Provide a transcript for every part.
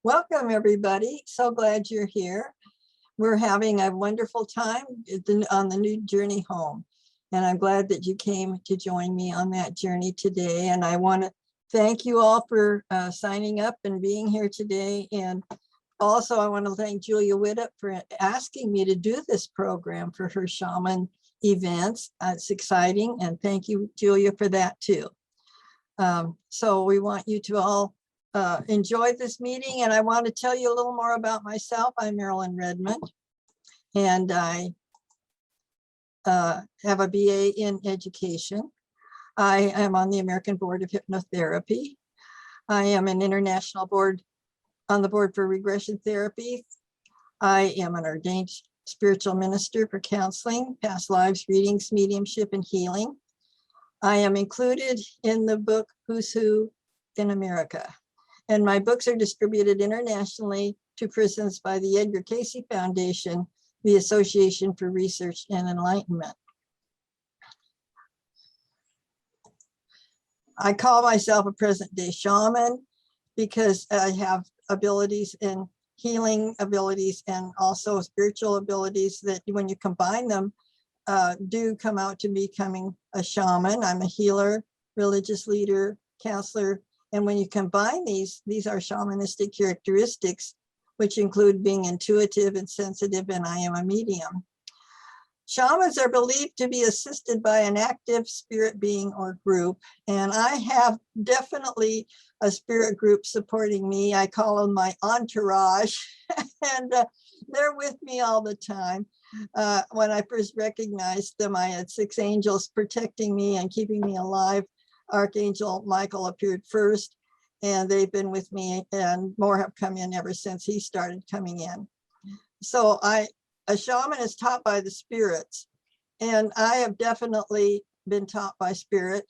Welcome, everybody. So glad you're here. We're having a wonderful time on the new journey home. And I'm glad that you came to join me on that journey today. And I want to thank you all for signing up and being here today. And also, I want to thank Julia Widdop for asking me to do this program for her shaman events. It's exciting. And thank you, Julia, for that too. So we want you to all enjoy this meeting, and I want to tell you a little more about myself. I'm Marilyn Redmond, and I have a BA in education. I am on the American Board of Hypnotherapy. I am an international board on the board for regression therapy. I am an ordained spiritual minister for counseling, past lives, readings, mediumship, and healing. I am included in the book Who's Who in America. And my books are distributed internationally to prisons by the Edgar Cayce Foundation, the Association for Research and Enlightenment. I call myself a present-day shaman because I have abilities in healing abilities and also spiritual abilities that when you combine them, do come out to becoming a shaman. I'm a healer, religious leader, counselor. And when you combine these are shamanistic characteristics, which include being intuitive and sensitive, and I am a medium. Shamans are believed to be assisted by an active spirit being or group. And I have definitely a spirit group supporting me. I call them my entourage, and they're with me all the time. When I first recognized them, I had 6 angels protecting me and keeping me alive. Archangel Michael appeared first, and they've been with me, and more have come in ever since he started coming in. So a shaman is taught by the spirits, and I have definitely been taught by spirit.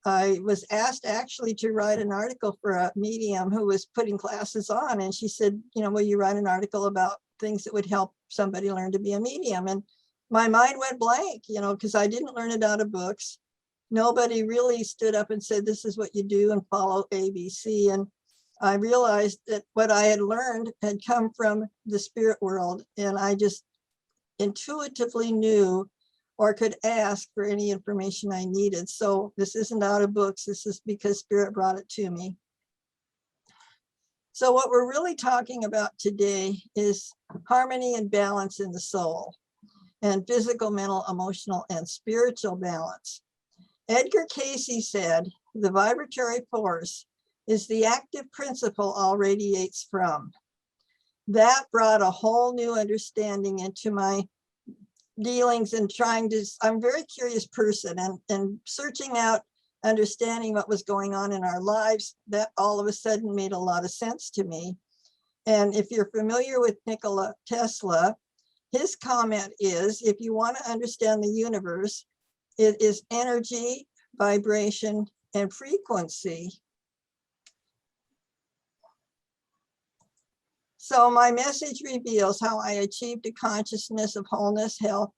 I was asked actually to write an article for a medium who was putting classes on, and she said, will you write an article about things that would help somebody learn to be a medium? And my mind went blank, because I didn't learn it out of books. Nobody really stood up and said, this is what you do and follow ABC. And I realized that what I had learned had come from the spirit world. And I just intuitively knew or could ask for any information I needed. So this isn't out of books. This is because spirit brought it to me. So what we're really talking about today is harmony and balance in the soul, and physical, mental, emotional, and spiritual balance. Edgar Cayce said, the vibratory force is the active principle all radiates from. That brought a whole new understanding into my dealings and I'm a very curious person, and searching out, understanding what was going on in our lives, that all of a sudden made a lot of sense to me. And if you're familiar with Nikola Tesla, his comment is, if you want to understand the universe, it is energy, vibration, and frequency. So my message reveals how I achieved a consciousness of wholeness, health,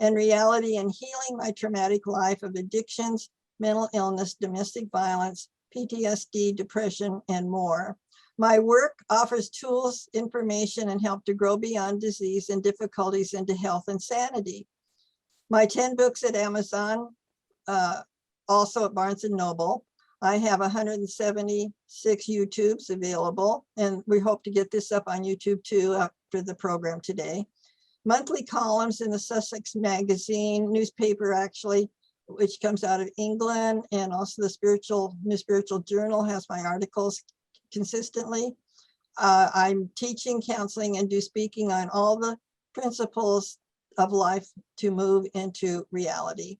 and reality, and healing my traumatic life of addictions, mental illness, domestic violence, PTSD, depression, and more. My work offers tools, information, and help to grow beyond disease and difficulties into health and sanity. My 10 books at Amazon, also at Barnes & Noble. I have 176 YouTubes available, and we hope to get this up on YouTube too after the program today. Monthly columns in the Sussex magazine, newspaper actually, which comes out of England, and also the New Spiritual Journal has my articles consistently. I'm teaching, counseling, and do speaking on all the principles of life to move into reality.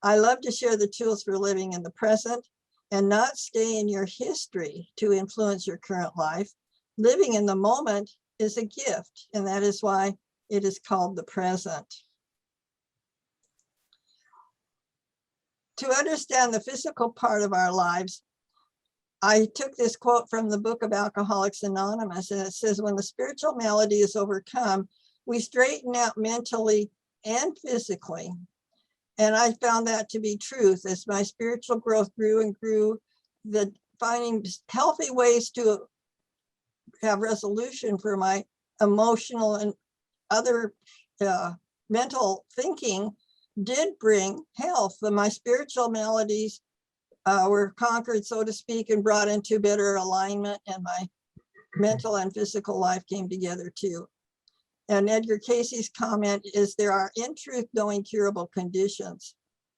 I love to share the tools for living in the present and not stay in your history to influence your current life. Living in the moment is a gift, and that is why it is called the present. To understand the physical part of our lives, I took this quote from the book of Alcoholics Anonymous, and it says, when the spiritual malady is overcome, we straighten out mentally and physically. And I found that to be truth as my spiritual growth grew and grew, finding healthy ways to have resolution for my emotional and other mental thinking did bring health. And my spiritual maladies were conquered, so to speak, and brought into better alignment, and my mental and physical life came together too. And Edgar Casey's comment is, there are in truth no incurable conditions.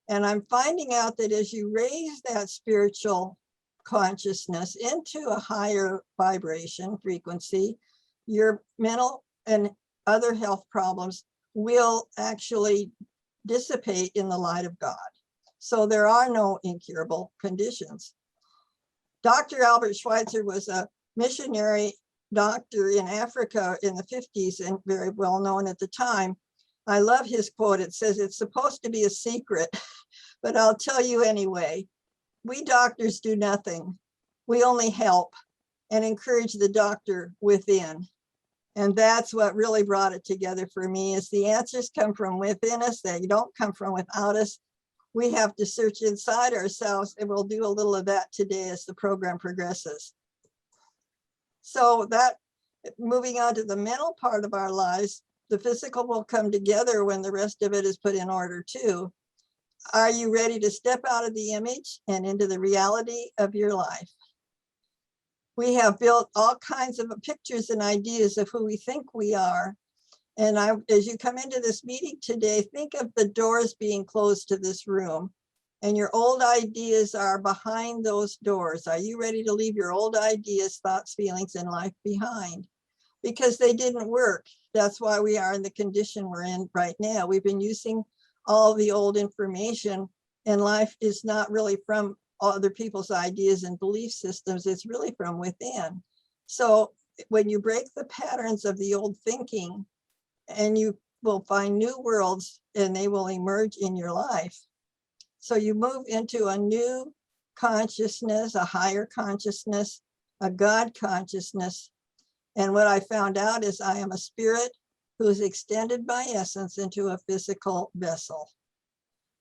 And I'm finding out that as you raise that spiritual consciousness into a higher vibration frequency, your mental and other health problems will actually dissipate in the light of God. So there are no incurable conditions. Dr. Albert Schweitzer was a missionary doctor in Africa in the 50s and very well known at the time. I love his quote. It says, it's supposed to be a secret, but I'll tell you anyway. We doctors do nothing. We only help and encourage the doctor within. And that's what really brought it together for me, is the answers come from within us. They don't come from without us. We have to search inside ourselves, and we'll do a little of that today as the program progresses. So that, moving on to the mental part of our lives, the physical will come together when the rest of it is put in order too. Are you ready to step out of the image and into the reality of your life? We have built all kinds of pictures and ideas of who we think we are. And as you come into this meeting today, think of the doors being closed to this room, and your old ideas are behind those doors. Are you ready to leave your old ideas, thoughts, feelings, and life behind? Because they didn't work. That's why we are in the condition we're in right now. We've been using all the old information, and life is not really from other people's ideas and belief systems. It's really from within. So when you break the patterns of the old thinking, and you will find new worlds, and they will emerge in your life. So you move into a new consciousness, a higher consciousness, a God consciousness. And what I found out is I am a spirit who is extended by essence into a physical vessel.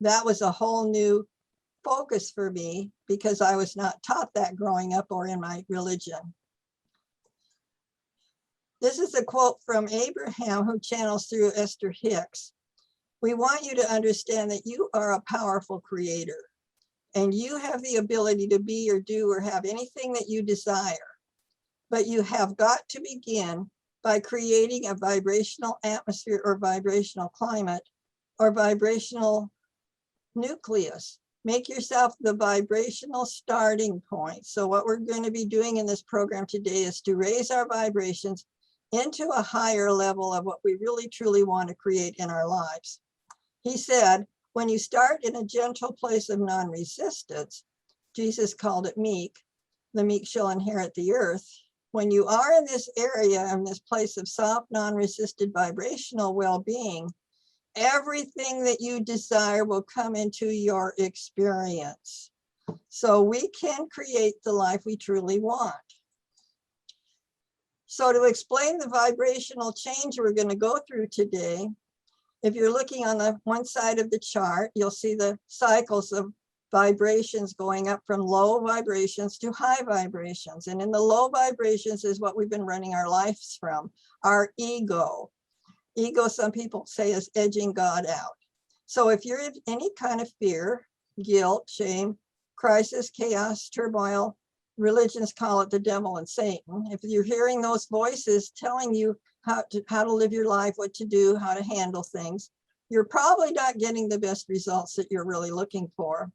That was a whole new focus for me, because I was not taught that growing up or in my religion. This is a quote from Abraham, who channels through Esther Hicks. We want you to understand that you are a powerful creator, and you have the ability to be or do or have anything that you desire. But you have got to begin by creating a vibrational atmosphere or vibrational climate or vibrational nucleus. Make yourself the vibrational starting point. So what we're going to be doing in this program today is to raise our vibrations into a higher level of what we really truly want to create in our lives. He said, when you start in a gentle place of non-resistance, Jesus called it meek, the meek shall inherit the earth. When you are in this area, in this place of soft, non-resisted vibrational well-being, everything that you desire will come into your experience. So we can create the life we truly want. So to explain the vibrational change we're going to go through today, if you're looking on the one side of the chart, you'll see the cycles of vibrations going up from low vibrations to high vibrations. And in the low vibrations is what we've been running our lives from, our ego. Ego, some people say, is edging God out. So if you're in any kind of fear, guilt, shame, crisis, chaos, turmoil, religions call it the devil and Satan. If you're hearing those voices telling you how to live your life, what to do, how to handle things, you're probably not getting the best results that you're really looking for.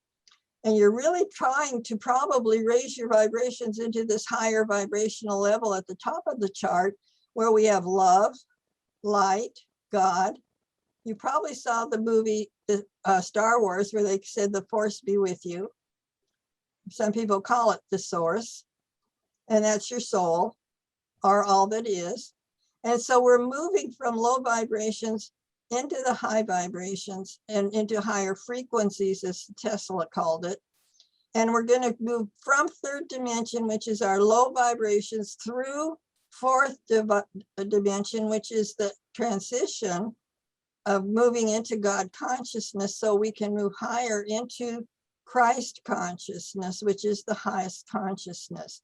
And you're really trying to probably raise your vibrations into this higher vibrational level at the top of the chart, where we have love, light, God. You probably saw the movie Star Wars, where they said the force be with you. Some people call it the source, and that's your soul, or all that is. And so we're moving from low vibrations into the high vibrations and into higher frequencies, as Tesla called it. And we're going to move from third dimension, which is our low vibrations, through fourth dimension, which is the transition of moving into God consciousness, so we can move higher into Christ consciousness, which is the highest consciousness.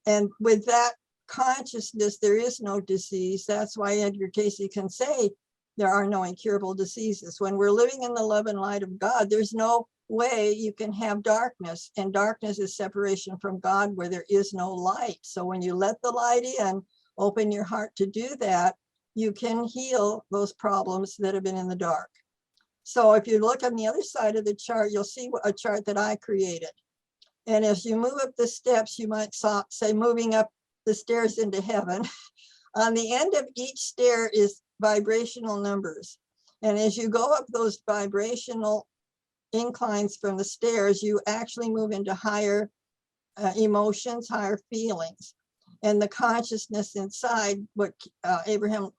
And with that consciousness, there is no disease. That's why Edgar Cayce can say there are no incurable diseases. When we're living in the love and light of God, there's no way you can have darkness, and darkness is separation from God where there is no light. So when you let the light in, open your heart to do that, you can heal those problems that have been in the dark. So if you look on the other side of the chart, you'll see a chart that I created. And as you move up the steps, you might say moving up the stairs into heaven. On the end of each stair is vibrational numbers. And as you go up those vibrational inclines from the stairs, you actually move into higher emotions, higher feelings. And the consciousness inside, what Abraham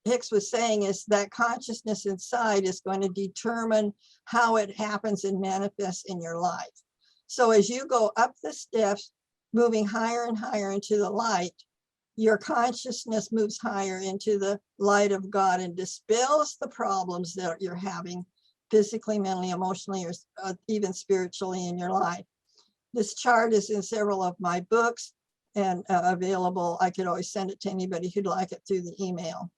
Hicks was saying is that consciousness inside is going to determine how it happens and manifests in your life. So as you go up the steps, moving higher and higher into the light, your consciousness moves higher into the light of God and dispels the problems that you're having physically, mentally, emotionally, or even spiritually in your life. This chart is in several of my books and available. I could always send it to anybody who'd like it through the email.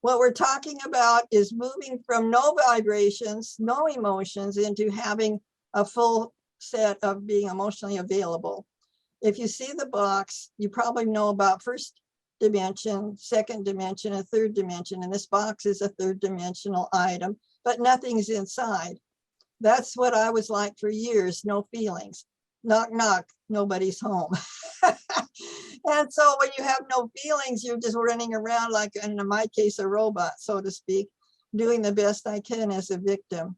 What we're talking about is moving from no vibrations, no emotions, into having a full set of being emotionally available. If you see the box, you probably know about first dimension, second dimension, and third dimension. And this box is a third dimensional item, but nothing's inside. That's what I was like for years, no feelings. Knock, knock, nobody's home. And so when you have no feelings, you're just running around like, in my case, a robot, so to speak, doing the best I can as a victim.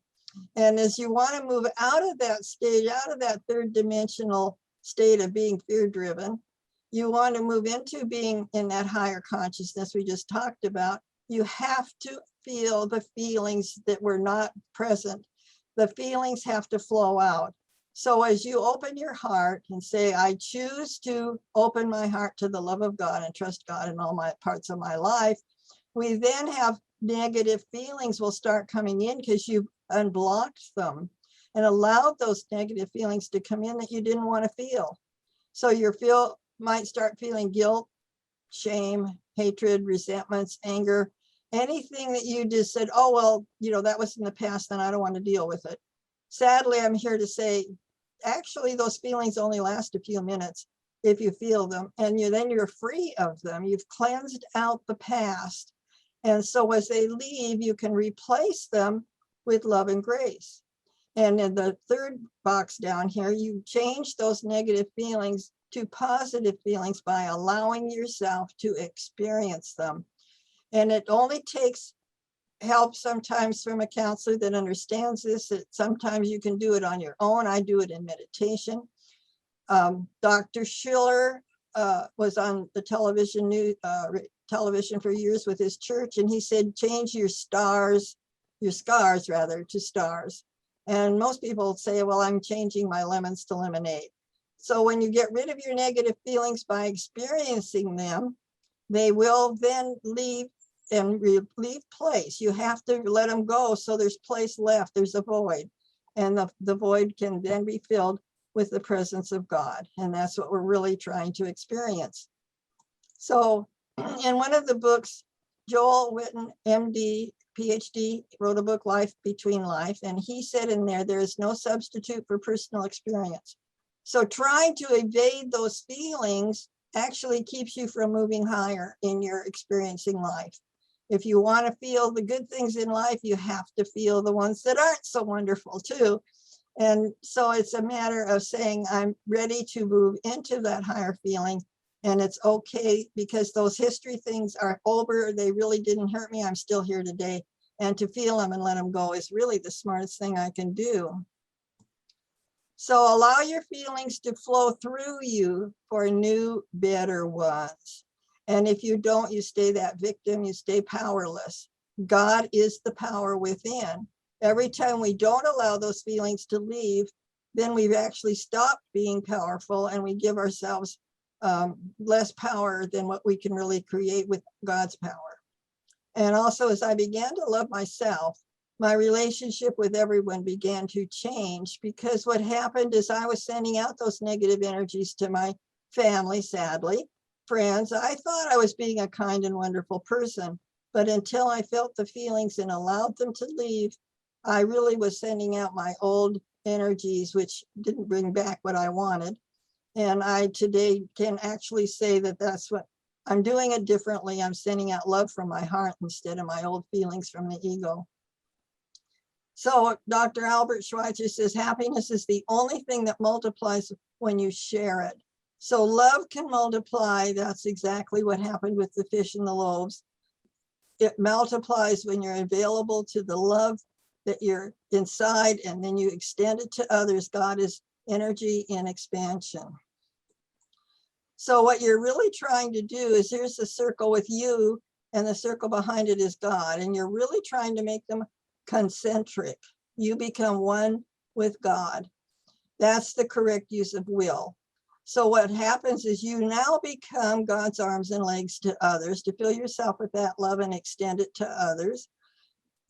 And as you want to move out of that stage, out of that third dimensional state of being fear-driven, you want to move into being in that higher consciousness we just talked about. You have to feel the feelings that were not present. The feelings have to flow out. So as you open your heart and say, I choose to open my heart to the love of God and trust God in all my parts of my life, we then have negative feelings will start coming in because you've unblocked them and allowed those negative feelings to come in that you didn't want to feel. So you might start feeling guilt, shame, hatred, resentments, anger, anything that you just said, oh, well, that was in the past and I don't want to deal with it. Sadly, I'm here to say, actually, those feelings only last a few minutes if you feel them, and then you're free of them. You've cleansed out the past. And so as they leave, you can replace them with love and grace. And in the third box down here, you change those negative feelings to positive feelings by allowing yourself to experience them. And it only takes help sometimes from a counselor that understands this. Sometimes you can do it on your own. I do it in meditation. Dr. Schiller was on the television for years with his church, and he said, change your scars to stars. And most people say, well, I'm changing my lemons to lemonade. So when you get rid of your negative feelings by experiencing them, they will then leave and leave place. You have to let them go so there's place left. There's a void, and the void can then be filled with the presence of God. And that's what we're really trying to experience. So in one of the books, Joel Witten, MD, PhD, wrote a book, Life Between Life. And he said in there is no substitute for personal experience. So trying to evade those feelings actually keeps you from moving higher in your experiencing life. If you want to feel the good things in life, you have to feel the ones that aren't so wonderful too. And so it's a matter of saying, I'm ready to move into that higher feeling. And it's okay because those history things are over. They really didn't hurt me. I'm still here today. And to feel them and let them go is really the smartest thing I can do. So allow your feelings to flow through you for new, better ones. And if you don't, you stay that victim, you stay powerless. God is the power within. Every time we don't allow those feelings to leave, then we've actually stopped being powerful and we give ourselves less power than what we can really create with God's power. And also, as I began to love myself, my relationship with everyone began to change, because what happened is I was sending out those negative energies to my family, sadly, friends. I thought I was being a kind and wonderful person, but until I felt the feelings and allowed them to leave, I really was sending out my old energies, which didn't bring back what I wanted. And I today can actually say that that's what I'm doing it differently. I'm sending out love from my heart instead of my old feelings from the ego. So Dr. Albert Schweitzer says, happiness is the only thing that multiplies when you share it. So love can multiply. That's exactly what happened with the fish and the loaves. It multiplies when you're available to the love that you're inside, and then you extend it to others. God is energy in expansion. So what you're really trying to do is, here's the circle with you, and the circle behind it is God, and you're really trying to make them concentric. You become one with God. That's the correct use of will. So what happens is you now become God's arms and legs to others, to fill yourself with that love and extend it to others.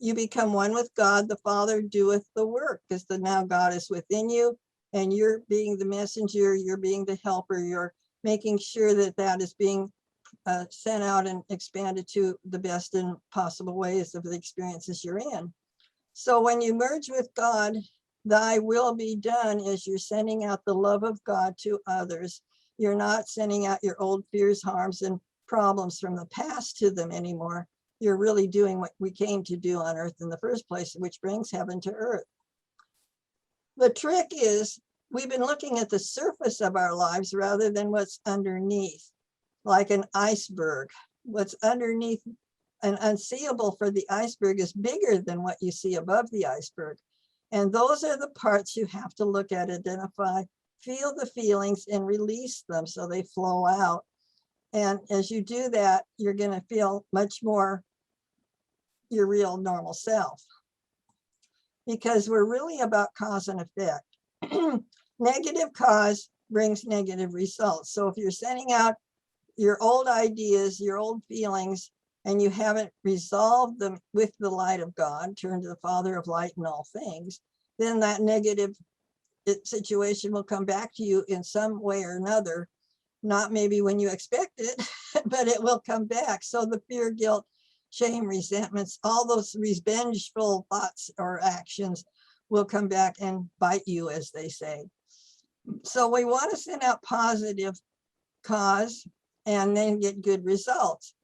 You become one with God. The Father doeth the work, because now God is within you, and you're being the messenger, you're being the helper, you're making sure that that is being sent out and expanded to the best and possible ways of the experiences you're in. So when you merge with God, thy will be done, is you're sending out the love of God to others. You're not sending out your old fears, harms, and problems from the past to them anymore. You're really doing what we came to do on earth in the first place, which brings heaven to earth. The trick is, we've been looking at the surface of our lives rather than what's underneath, like an iceberg. What's underneath and unseeable for the iceberg is bigger than what you see above the iceberg. And those are the parts you have to look at, identify, feel the feelings, and release them so they flow out. And as you do that, you're going to feel much more your real normal self, because we're really about cause and effect. Negative cause brings negative results. So if you're sending out your old ideas, your old feelings, and you haven't resolved them with the light of God, turn to the Father of light in all things, then that negative situation will come back to you in some way or another, not maybe when you expect it, but it will come back. So the fear, guilt, shame, resentments, all those revengeful thoughts or actions will come back and bite you, as they say. So we want to send out positive cause and then get good results.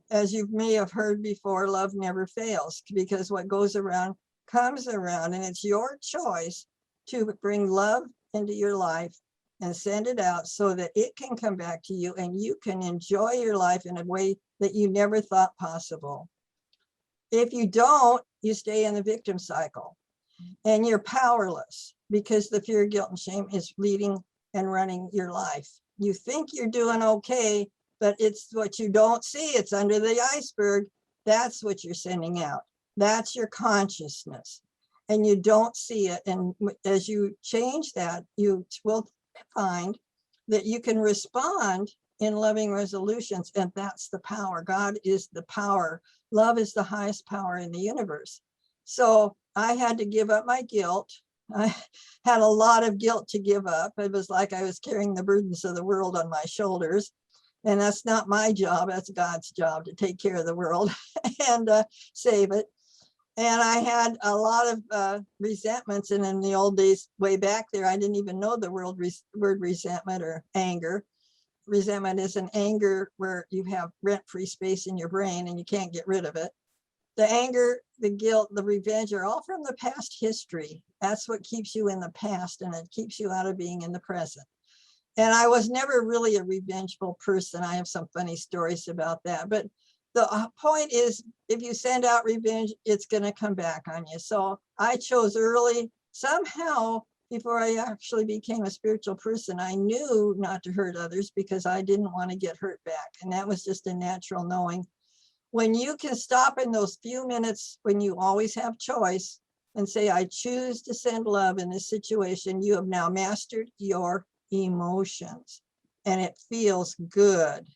As you may have heard before, love never fails, because what goes around comes around, and it's your choice to bring love into your life and send it out so that it can come back to you and you can enjoy your life in a way that you never thought possible. If you don't, you stay in the victim cycle and you're powerless, because the fear, guilt, and shame is leading and running your life. You think you're doing okay, but it's what you don't see. It's under the iceberg. That's what you're sending out. That's your consciousness, and you don't see it. And as you change that, you will find that you can respond in loving resolutions, and that's the power. God is the power. Love is the highest power in the universe. So I had to give up my guilt. I had a lot of guilt to give up. It was like I was carrying the burdens of the world on my shoulders. And that's not my job. That's God's job, to take care of the world and save it. And I had a lot of resentments. And in the old days, way back there, I didn't even know the word resentment or anger. Resentment is an anger where you have rent-free space in your brain and you can't get rid of it. The anger, the guilt, the revenge are all from the past history. That's what keeps you in the past, and it keeps you out of being in the present. And I was never really a revengeful person. I have some funny stories about that. But the point is, if you send out revenge, it's going to come back on you. So I chose early. Somehow, before I actually became a spiritual person, I knew not to hurt others because I didn't want to get hurt back. And that was just a natural knowing. When you can stop in those few minutes when you always have choice and say, I choose to send love in this situation, you have now mastered your emotions, and it feels good.